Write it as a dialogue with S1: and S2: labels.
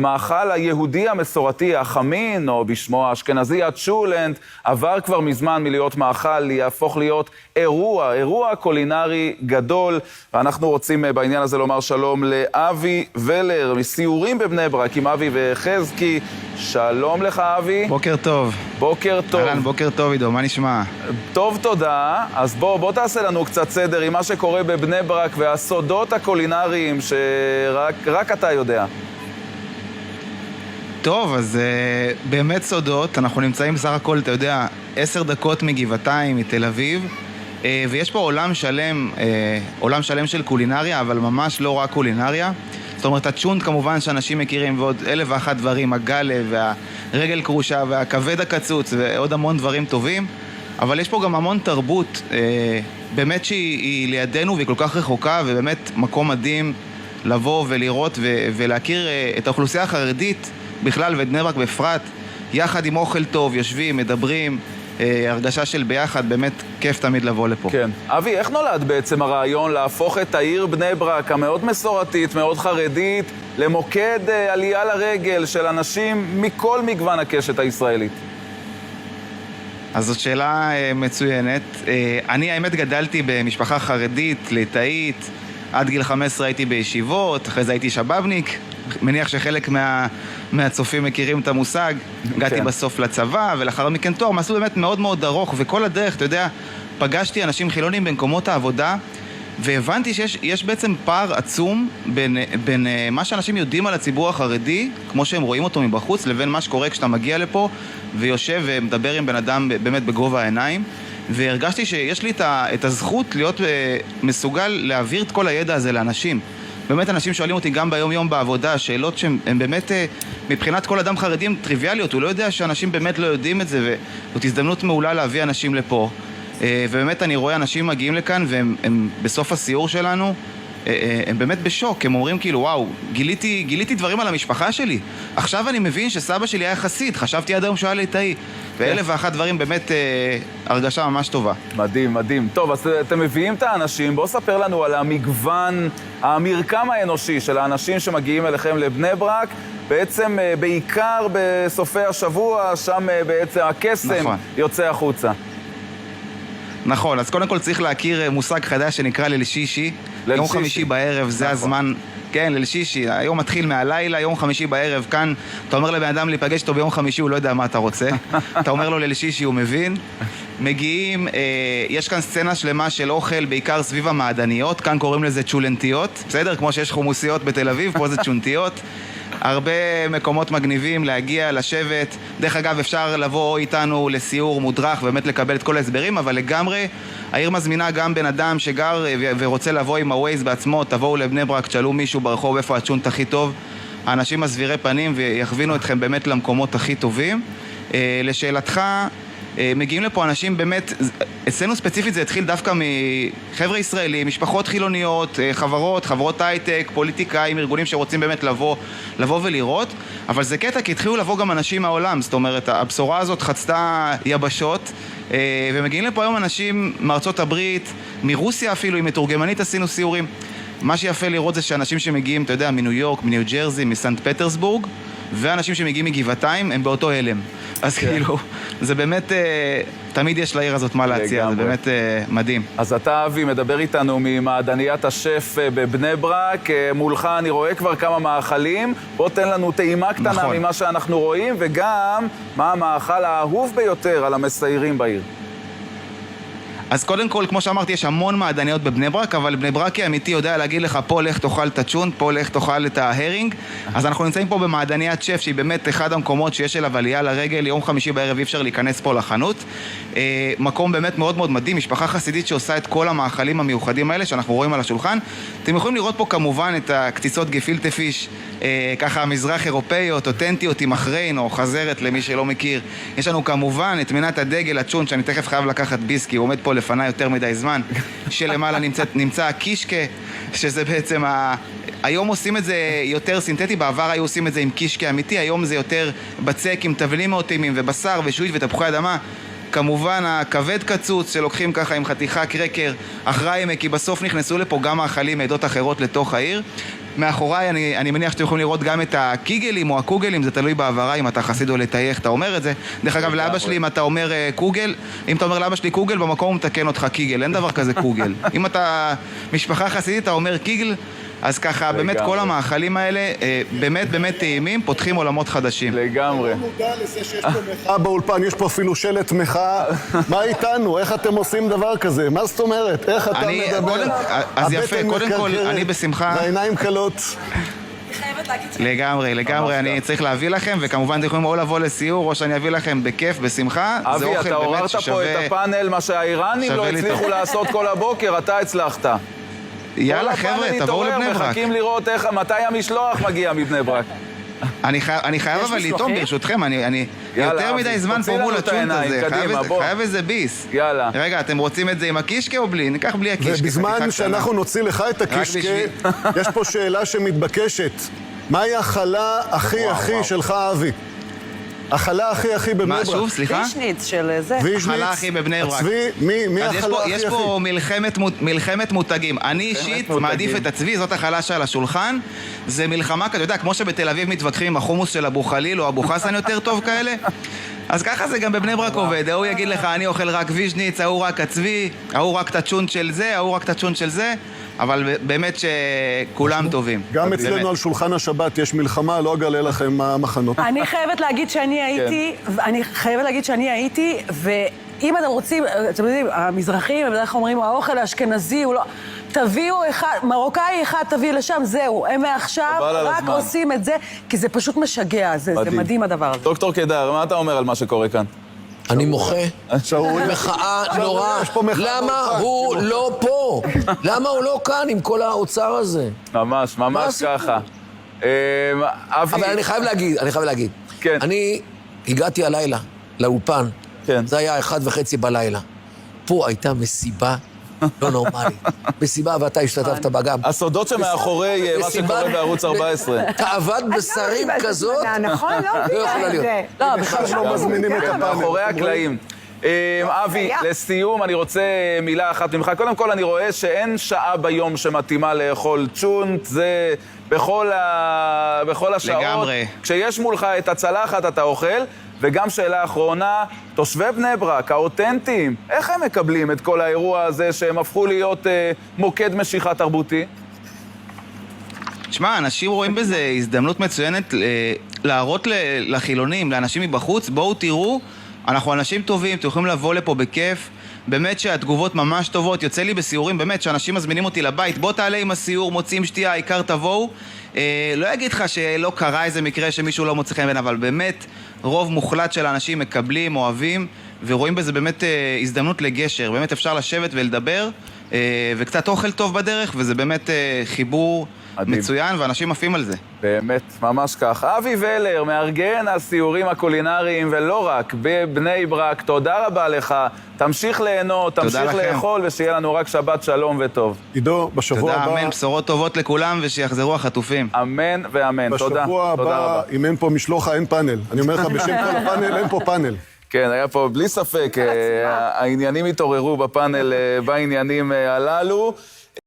S1: מאכל היהודי המסורתי, החמין, או בשמו האשכנזי, הצ'ולנט, עבר כבר מזמן מלהיות מאכל, להפוך להיות אירוע קולינרי גדול. ואנחנו רוצים בעניין הזה לומר שלום לאבי ולר, מסיורים בבני ברק עם אבי וחזקי. שלום לך, אבי.
S2: בוקר טוב.
S1: בוקר טוב.
S2: אהלן, בוקר טוב, עידו, מה נשמע?
S1: טוב, תודה. אז בוא תעשה לנו קצת סדר עם מה שקורה בבני ברק והסודות הקולינריים שרק אתה יודע.
S2: טוב, אז באמת סודות, אנחנו נמצאים בסך הכל, אתה יודע, 10 דקות מגבעתיים, מתל אביב, ויש פה עולם שלם של קולינריה, אבל ממש לא רק קולינריה. זאת אומרת, הצ'ונט כמובן שאנשים מכירים, ועוד 1,001 דברים, הגלה והרגל קרושה והכבד הקצוץ ועוד המון דברים טובים, אבל יש פה גם המון תרבות, באמת שהיא לידינו והיא כל כך רחוקה, ובאמת מקום מדהים לבוא ולראות ולהכיר את האוכלוסייה החרדית בכלל ואת בני ברק בפרט, יחד עם אוכל טוב, יושבים, מדברים, הרגשה של ביחד, באמת כיף תמיד לבוא לפה.
S1: כן. אבי, איך נולד בעצם הרעיון להפוך את העיר בני ברק, המאוד מסורתית, מאוד חרדית, למוקד עלייה לרגל של אנשים מכל מגוון הקשת הישראלית?
S2: אז זאת שאלה מצוינת. אני האמת גדלתי במשפחה חרדית, ליטאית, עד גיל 15 הייתי בישיבות, אחרי זה הייתי שבבניק, מניח שחלק מהצופים מכירים את המושג, הגעתי בסוף לצבא, ולאחר מכן תואר, מסלול באמת מאוד מאוד ארוך, וכל הדרך, אתה יודע, פגשתי אנשים חילונים במקומות העבודה, והבנתי שיש בעצם פער עצום בין מה שאנשים יודעים על הציבור החרדי, כמו שהם רואים אותו מבחוץ, לבין מה שקורה כשאתה מגיע לפה, ויושב ומדבר עם בן אדם באמת בגובה העיניים, והרגשתי שיש לי את הזכות להיות מסוגל להעביר את כל הידע הזה לאנשים. באמת אנשים שואלים אותי גם ביום יום בעבודה, שאלות שהן באמת מבחינת כל אדם חרדי הן טריוויאליות, הוא לא יודע שאנשים באמת לא יודעים את זה, וזאת הזדמנות מעולה להביא אנשים לפה. ובאמת אני רואה אנשים מגיעים לכאן והם בסוף הסיור שלנו, הם באמת בשוק, הם אומרים כאילו וואו, גיליתי דברים על המשפחה שלי, עכשיו אני מבין שסבא שלי היה חסיד, חשבתי עד היום שהוא היה ליטאי, ו1,001 דברים, באמת הרגשה ממש טובה.
S1: מדהים, מדהים. טוב, אז אתם מביאים את האנשים, בואו ספר לנו על המגוון, המרקם האנושי של האנשים שמגיעים אליכם לבני ברק, בעצם בעיקר בסופי השבוע, שם בעצם הקסם יוצא החוצה.
S2: נכון, אז קודם כל צריך להכיר מושג חדש שנקרא ליל שישי. יום חמישי בערב, זה הזמן, כן, ליל שישי, היום מתחיל מהלילה, יום חמישי בערב, כאן אתה אומר לבן אדם להיפגש אותו ביום חמישי, הוא לא יודע מה אתה רוצה, אתה אומר לו ליל שישי, הוא מבין. מגיעים, יש כאן סצנה שלמה של אוכל, בעיקר סביב המעדניות, כאן קוראים לזה צ'ולנטיות, בסדר? כמו שיש חומוסיות בתל אביב, פה זה צ'ונטיות. הרבה מקומות מגניבים להגיע, לשבת. דרך אגב, אפשר לבוא איתנו לסיור מודרך, באמת לקבל את כל ההסברים, אבל לגמרי, העיר מזמינה גם בן אדם שגר ורוצה לבוא עם הווייז בעצמו, תבואו לבני ברק, תשאלו מישהו ברחוב איפה הצ'ונט הכי טוב. האנשים מסבירי פנים ויכווינו אתכם באמת למקומות הכי טובים. לשאלתך, מגיעים לפה אנשים באמת, אצלנו ספציפית זה התחיל דווקא מחבר'ה ישראלים, משפחות חילוניות, חברות הייטק, פוליטיקאים, ארגונים שרוצים באמת לבוא ולראות, אבל זה קטע כי התחילו לבוא גם אנשים מהעולם, זאת אומרת, הבשורה הזאת חצתה יבשות, ומגיעים לפה היום אנשים מארצות הברית, מרוסיה אפילו, עם מתורגמנית עשינו סיורים. מה שיפה לראות זה שאנשים שמגיעים, אתה יודע, מניו יורק, מניו ג'רזי, מסנט פטרסבורג, ואנשים שמגיעים מגבעתיים הם באותו הלם. אז כאילו, זה באמת, תמיד יש לעיר הזאת מה להציע, זה באמת מדהים.
S1: אז אתה, אבי, מדבר איתנו ממעדניית השף בבני ברק, מולך אני רואה כבר כמה מאכלים, בוא תן לנו טעימה קטנה ממה שאנחנו רואים, וגם מה המאכל האהוב ביותר על המסיירים בעיר.
S2: אז קודם כל, כמו שאמרתי, יש המון מעדניות בבני ברק, אבל בני ברקי אמיתי יודע להגיד לך, פה לך תאכל את הצ'ונט, פה לך תאכל את ההרינג. אז אנחנו נמצאים פה במעדניית שף, שהיא באמת אחד המקומות שיש אליו עלייה לרגל, יום חמישי בערב אי אפשר להיכנס פה לחנות. מקום באמת מאוד מאוד מדהים, משפחה חסידית שעושה את כל המאכלים המיוחדים האלה שאנחנו רואים על השולחן. אתם יכולים לראות פה כמובן את הקציצות גפילטה פיש, ככה מזרח אירופאיות, אותנטיות עם אחריין או חזרת למי שלא מכיר. יש לנו כמובן את מנת הדגל, הצ'ונט, שאני תכף חייב לקחת ביסקי, הוא עומד פה לפני יותר מדי זמן, שלמעלה נמצא הקישקה, שזה בעצם היום עושים את זה יותר סינתטי, בעבר היו עושים את זה עם קישקה אמיתי, היום זה יותר בצק עם תבלינים מאוטימיים ובשר ושועית ותפוחי אדמה. כמובן הכבד קצוץ שלוקחים ככה עם חתיכה קרקר אחרי עמק, כי בסוף נכנסו לפה גם מאכלים מעדות אחרות לתוך העיר. מאחוריי אני מניח שאתם יכולים לראות גם את הקיגלים או הקוגלים, זה תלוי בעברה, אם אתה חסיד או לתייך, אתה אומר את זה. דרך אגב, לאבא שלי, אם אתה אומר קוגל, אם אתה אומר לאבא שלי קוגל, במקום הוא מתקן אותך קיגל, אין דבר כזה קוגל. אם אתה משפחה חסידית, אתה אומר קיגל, אז ככה, באמת כל המאכלים האלה, באמת טעימים, פותחים עולמות חדשים.
S1: לגמרי.
S3: אני מודע לזה שיש פה מחאה באולפן, יש פה אפילו שלט מחאה. מה איתנו? איך אתם עושים דבר כזה? מה זאת אומרת? איך אתה מדבר?
S2: אז יפה, קודם כל, אני בשמחה.
S3: והעיניים קלות.
S2: לגמרי, אני צריך להביא לכם, וכמובן אתם יכולים או לבוא לסיור, או שאני אביא לכם בכיף, בשמחה.
S1: אבי, אתה עוררת פה את הפאנל, מה שהאיראנים לא הצליחו לעשות כל הבוקר, אתה הצלחת.
S2: יאללה חבר'ה, תבואו לבני ברק.
S1: מחכים לראות מתי המשלוח מגיע מבני ברק.
S2: אני חייב אבל לטעום ברשותכם, אני יותר מדי זמן פה מול הצ'ונט הזה, חייב איזה ביס.
S1: יאללה.
S2: רגע, אתם רוצים את זה עם הקישקה או בלי? ניקח בלי הקישקה.
S3: ובזמן שאנחנו נוציא לך את הקישקה, יש פה שאלה שמתבקשת. מהי החלה הכי שלך, אבי? החלה הכי בבני ברק.
S2: מה, שוב, סליחה?
S4: וישניץ של זה.
S2: החלה הכי בבני ברק.
S3: הצבי, מי החלה הכי?
S2: יש פה מלחמת מותגים. אני אישית מעדיף את הצבי, זאת החלה שעל השולחן. זה מלחמה, אתה יודע, כמו שבתל אביב מתווכחים עם החומוס של אבו חליל או אבו חסן יותר טוב כאלה. אז ככה זה גם בבני ברק עובד. ההוא יגיד לך, אני אוכל רק וישניץ, ההוא רק הצבי, ההוא רק את הצ'ונט של זה, ההוא רק את הצ'ונט של זה. אבל באמת שכולם טובים.
S3: גם אצלנו על שולחן השבת יש מלחמה, לא אגלה לכם מה המחנות.
S4: אני חייבת להגיד שאני הייתי, ואם אתם רוצים, אתם יודעים, המזרחים, הם בדרך כלל אומרים, האוכל האשכנזי הוא לא... תביאו אחד, מרוקאי אחד תביא לשם, זהו. הם מעכשיו רק עושים את זה, כי זה פשוט משגע, זה מדהים הדבר הזה.
S1: דוקטור קדר, מה אתה אומר על מה שקורה כאן?
S5: אני מוחה. מחאה נורא. למה הוא לא פה? למה הוא לא כאן עם כל האוצר הזה?
S1: ממש ככה.
S5: אבל אני חייב להגיד.
S1: כן.
S5: אני הגעתי הלילה לאולפן.
S1: כן.
S5: זה היה 1:30 בלילה. פה הייתה מסיבה לא נורמלית. מסיבה, ואתה השתתפת בה גם.
S1: הסודות שמאחורי מה שקורה בערוץ 14.
S5: תאוות בשרים כזאת.
S4: נכון?
S5: לא יכולה להיות.
S4: לא, בכלל
S3: לא מזמינים את הפאנל.
S1: מאחורי הקלעים. אבי, לסיום אני רוצה מילה אחת ממך. קודם כל אני רואה שאין שעה ביום שמתאימה לאכול צ'ונט, זה בכל השעות.
S2: לגמרי.
S1: כשיש מולך את הצלחת אתה אוכל, וגם שאלה אחרונה, תושבי בני ברק, האותנטיים, איך הם מקבלים את כל האירוע הזה שהם הפכו להיות מוקד משיכה תרבותי?
S2: תשמע, אנשים רואים בזה הזדמנות מצוינת להראות לחילונים, לאנשים מבחוץ, בואו תראו, אנחנו אנשים טובים, אתם יכולים לבוא לפה בכיף, באמת שהתגובות ממש טובות, יוצא לי בסיורים, באמת שאנשים מזמינים אותי לבית, בוא תעלה עם הסיור, מוצאים שתייה, העיקר תבואו, לא אגיד לך שלא קרה איזה מקרה שמישהו לא מוצא חן בעיניו, אבל באמת רוב מוחלט של האנשים מקבלים, אוהבים, ורואים בזה באמת הזדמנות לגשר, באמת אפשר לשבת ולדבר, וקצת אוכל טוב בדרך, וזה באמת חיבור מצוין, ואנשים עפים על זה.
S1: באמת, ממש כך. אבי ולר, מארגן הסיורים הקולינריים, ולא רק, בבני ברק, תודה רבה לך. תמשיך ליהנות, תמשיך לאכול, ושיהיה לנו רק שבת שלום וטוב.
S3: עידו, בשבוע הבא...
S2: תודה, אמן, בשורות טובות לכולם, ושיחזרו החטופים.
S1: אמן ואמן, תודה.
S3: בשבוע הבא, אם אין פה משלוחה, אין פאנל. אני אומר לך, בשם כל הפאנל, אין פה פאנל.
S1: כן, היה פה בלי ספק, העניינים התעוררו בפאנל בעניינים הללו.